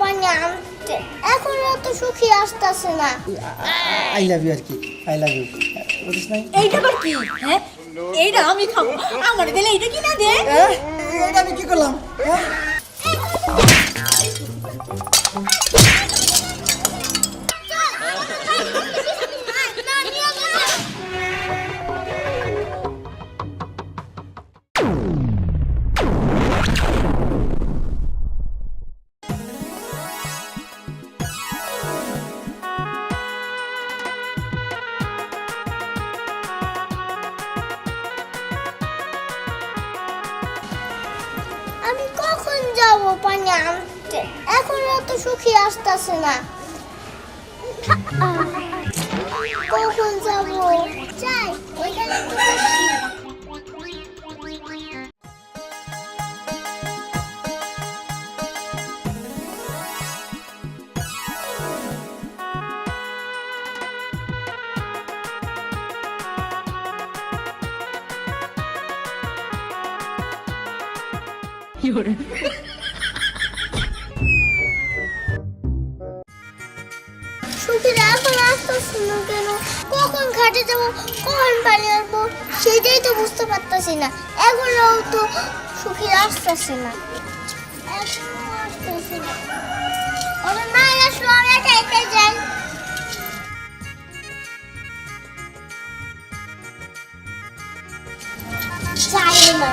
পানি আনতে, এখন তো সুখী আসতেছে না। আই লাভ ইউ আর কি, আই লাভ ইউ বুঝিস না? এইটা আবার কি? হ্যাঁ, এইটা আমি খাবো। আমার দিলে এইটা কি না দে? এটা আমি কি করলাম? আমি কখন যাব পানি আনতে, এখন তো সুখী আসতেছে না। কখন যাব? যাই ওইখানে তো বসি। সুখীরা এখন আসতেছে না কেন? কখন ঘাটে যাবো, কখন পানি আনবো, সেটাই তো বুঝতে পারতেছি না। এখনো তো সুখীরা আসতেছে না, এখনো আসতেছে না। ওরা না আসলো, আমি একা একাই যাই। যাই না।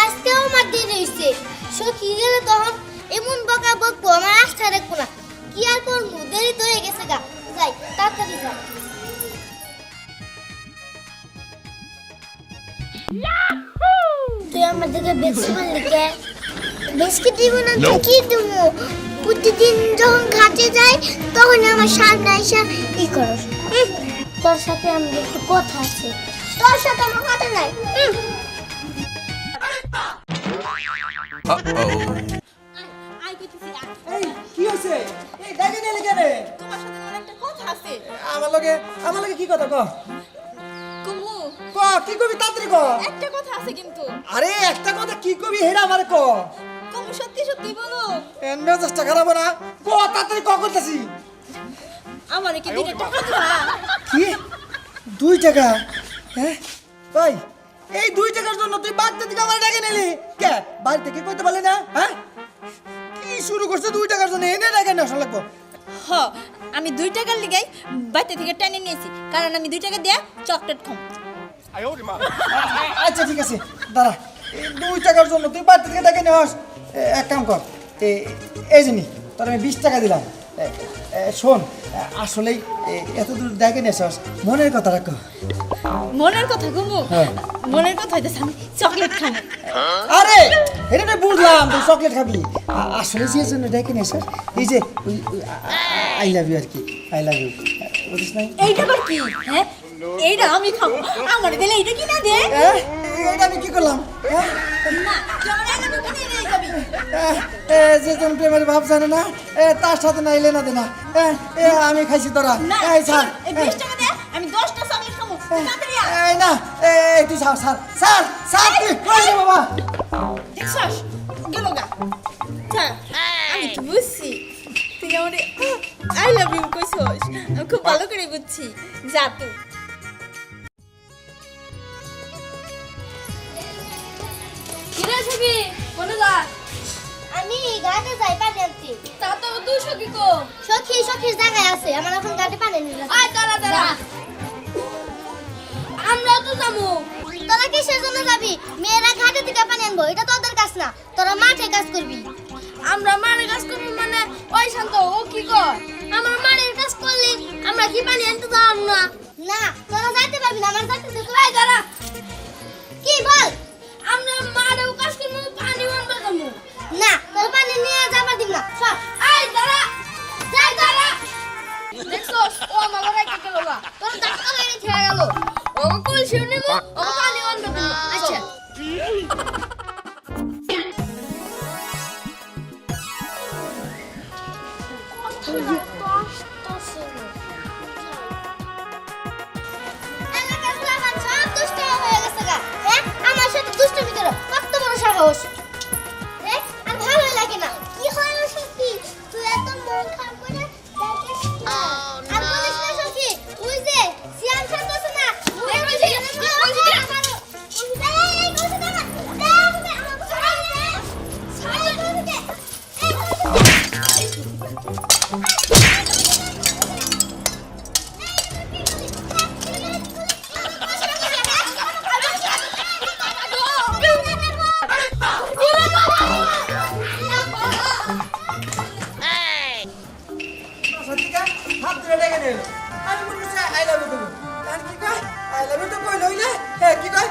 আজকেও আমার দেরি হয়েছে। সখী গেলে তখন এমন বকা বকবো, আমার আস্থা রাখবো না। কি আর করবো, দেরি তো হয়ে গেছে গা। যাই তাড়াতাড়ি যাই। তুই আমার দিকে বেশি বললি কে? বেশি দিব না তো কি দিব? প্রতিদিন যখন ঘাটে যাই তখন আমার সামনে এসে কি করস? তোর সাথে আমার একটু কথা আছে। তোর সাথে আমার কথা নাই। আই কইতেছি এই কি হইছে? এই ডাকে নিলে কেন? তোমার সাথে আমার একটা কথা আছে। আমার লগে কি কথা ক? কুমু, ক কি কবি তাড়াতাড়ি ক। একটা কথা আছে কিন্তু। আরে একটা কথা কি কবি হেরা আমারে ক। কুমু সত্যি সত্যি বলো। মেজাজটা খারাপ না? ক তাড়াতাড়ি ক করতেছি। আমারে কি দিনে টাকা দিবা? কি 2 টাকা? হ্যাঁ ভাই, এই 2 টাকার জন্য তুই বাড়তে দিকে আমার ডাকে নিলি কে? বাড়ি থেকে কইতে পারলি না? হ্যাঁ কি শুরু করছে 2 টাকার জন্য? এনে ডাকে না আসলে লাগবো। হ, আমি 2 টাকার লিগাই বাইতে থেকে টেনে নিয়েছি, কারণ আমি 2 টাকা দিয়ে চকলেট খাম। আচ্ছা ঠিক আছে দাঁড়া, এই 2 টাকার জন্য তুই বাড়ি থেকে ডাকে নেওয়াস। এক কাম কর, এই জিনিস তোর আমি 20 টাকা দিলাম। শোন, আসলেই এত দূর ডাকে নেছাস, মনের কথা রাখো। মনের কথা কুমু, হ্যাঁ। মনের কথা হইতেছে আমি চকলেট খাম। আরে এটা তো বুঝলাম তুই চকলেট খাবি, আসলে যে জন্য ডেকে নিয়েছিস এই যে আই লাভ ইউ আর কি, আই লাভ ইউ বুঝিস না? এইটা আবার কি? হ্যাঁ, এইটা আমি খাবো। আমার দিলে এইটা কি না দে? এটা আমি কি করলাম? না, তুই আমার আগে কিনে নিয়ে যাবি। যে তুমি প্রেমের ভাব জানে না, তার সাথে না এলে না দে না। আমি খাইছি তোরা। না, এই ছাড়, এই 20 টাকা দে, আমি 10টা চকলেট খাবো। তাড়াতাড়ি আয়। এই না, তুই ছাড় ছাড় ছাড় ছাড়, তুই কই রে বাবা? দেখছস? গেল গা। যা, আমি তো বুঝছি। তুই আমারে আই লাভ ইউ কইছস। আমি খুব ভালো করে বুঝছি। যা তুই। কিরে সখী, কোনে যা? আমি ঘাটে যাই পানি আনতে। তা তো তুই সখী কো? সখীর জায়গায় আছে, আমার এখন ঘাটে পানি নিয়ে আয় দাঁড়া দাঁড়া। আমরাও তো যাবো। তোরা কিসের জন্য যাবি? মেয়েরা ঘাটে থেকে পানি আনবো, এটা তোদের কাজ না। তোরা মাঠে কাজ করবি। আমরা মারে কাজ করবো মানে ওই শান্ত ও কি কর? আমরা মারের কাজ করলে আমরা কি পানি আনতে যাবো না? না, তোরা যাইতে পারবি না, আমার যাইতে দে। আয় দাঁড়া। কি বল? আমরা মারেও কাজ করবো, পানি আনতে যাবো। না, তোর পানি নিয়ে যাবার দিন না। সর। আয় দাঁড়া। যাই দাঁড়া। দেখছস ও আমার রাইতে গেল না। তোর ধাক্কা মেরে খেয়ে গেল। ও কলসি নিব, ও পানি আনতে দিব। আচ্ছা। সাহস দেখ আর ভালো লাগে না কি হয় সখী তুই এত মন খারাপ করে দেখিস না আর বলিস না সখী তুই যে সিয়াম থাকছ না ওই বলছিস এই কথা না সত্যিকা হাত ধরে ডেকে নিয়ে এলো। আমি মনে করছি আই লাভ ইউ তুমি আর কি কয় আই লাভ ইউ তো কই লইলে হ্যাঁ কি কয়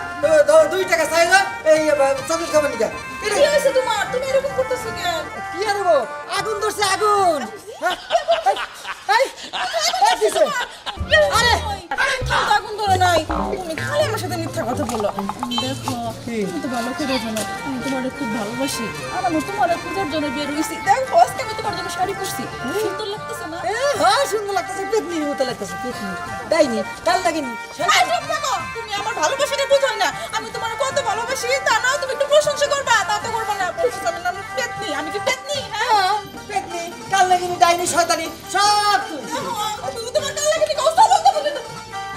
2 টাকা চাইলো এই চকলেট খাবার নিকা কি হয়েছে তোমার তুমি এরকম করতেছো কেন কি আর হবো আগুন ধরছে আগুন হ্যাঁ? এই, এই কিসে? আরে কেউ তো আগুন ধরে নাই তুমি খালি আমার সাথে মিথ্যা কথা বলো দেখো কি? তুমি তো ভালো করে জানো আমি তোমারে খুব ভালোবাসি আর আমি তোমারে খোঁজার জন্য বের হইছি দেখো আজকে আমি তোমার জন্য শাড়ি পরছি সুন্দর লাগতেছে না হ্যাঁ সুন্দর লাগতেছে পেতনির মতো লাগতেছে পেতনি তাইনি কাল লাগেনি এই চুপ থাকো, তুমি আমার ভালোবাসাটা বুঝোই না আমি তোমার কত ভালোবাসি তা নাও তুমি একটু প্রশংসা করবা তা তো করবা না প্রশংসা আমি নাম পেতনি আমি কি পেতনি হ্যাঁ পেতনি কাল লাগেনি ডাইনি শয়তানি সব তুই তুমি তোমার কাল লাগে কি অবস্থা বলতে বলতে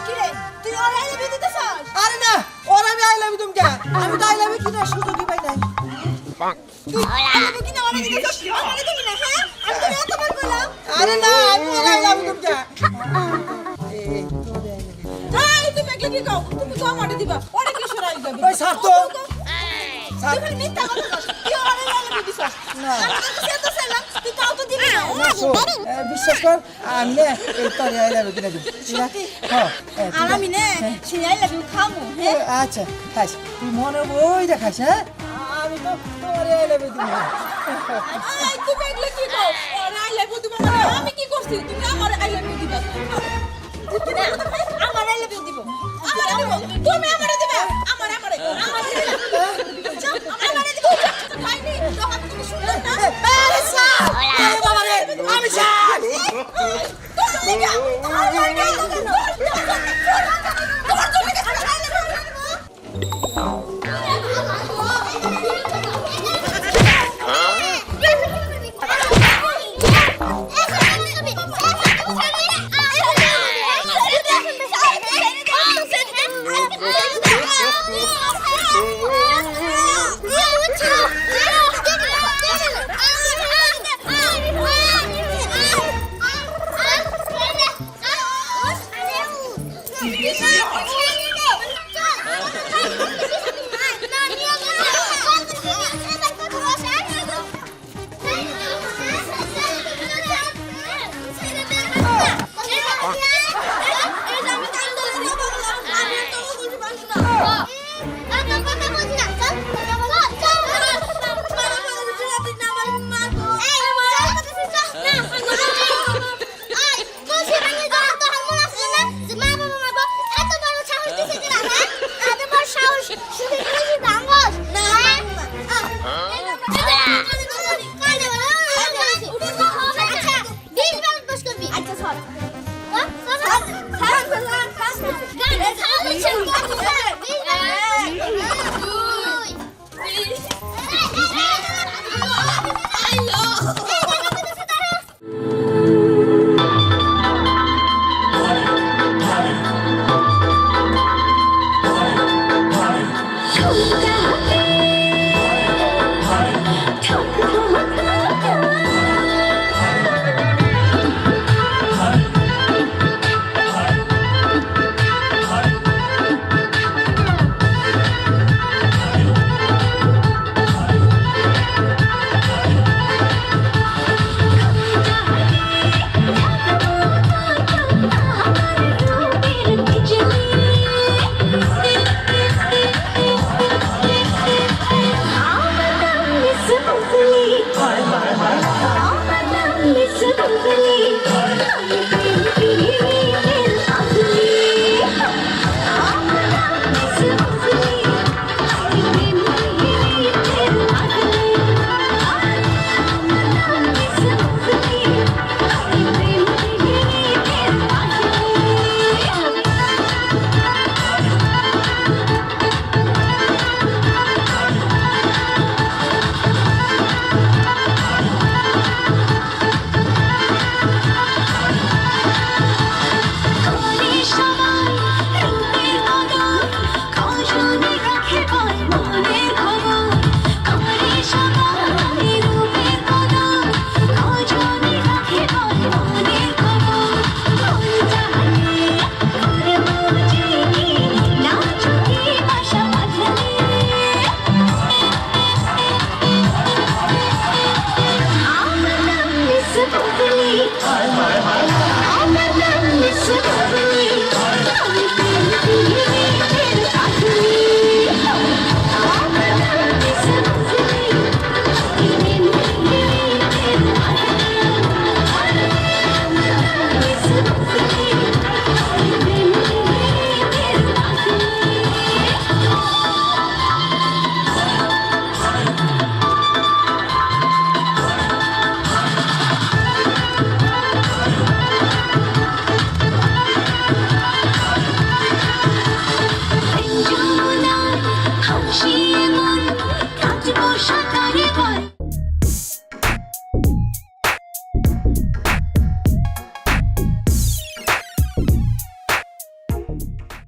কি রে তুই ওর আইলে বিয়ে দিতে চাস আরে না ওর আমি আই লাভ ইউ তুমি কে আমি তো আই লাভ ইউ কিনা সুযোগই পাই নাই তুই আইলে কি না ওরে দিতে চাস আমারে দিবি না হ্যাঁ আমি তোরে এতবার বললাম আরে না আমি ওর আই লাভ ইউ তুমি কে এই তুমি কি কি কও তুমি তো আমারে দিবা ওরে কি সরাই যাবে ওই ছাড় তো। তুই খালি মিথ্যা কথা বলছিস তুই ওরে আইলে বিয়ে দিছস না। আমি তো সে তো ছিলাম তুই তাও তো দিবি না না, শোন, বিশ্বাস কর আমি না এই তোর আই লাভ ইউ কিনা দিই সত্যি? হ্যাঁ আর আমি নে সেই আই লাভ ইউ খামু হ্যাঁ আচ্ছা খাইস তুই মনে বই যা খাইস হ্যাঁ আমি তো তোমার আই লাভ ইউ দিই এই তুমি এগুলো কি কও ওরে আই লাভ ইউ দিবা মানে আমি কি করছি তুমি আমার আই লাভ ইউ দিবা আমার আই লাভ ইউ দিব তুমি আমারে দিবা আমারে আমারে আমারে দিব খাইনি তখন তুমি শুনলে না আরে বাবা রে আমি ছাড় তুমি কি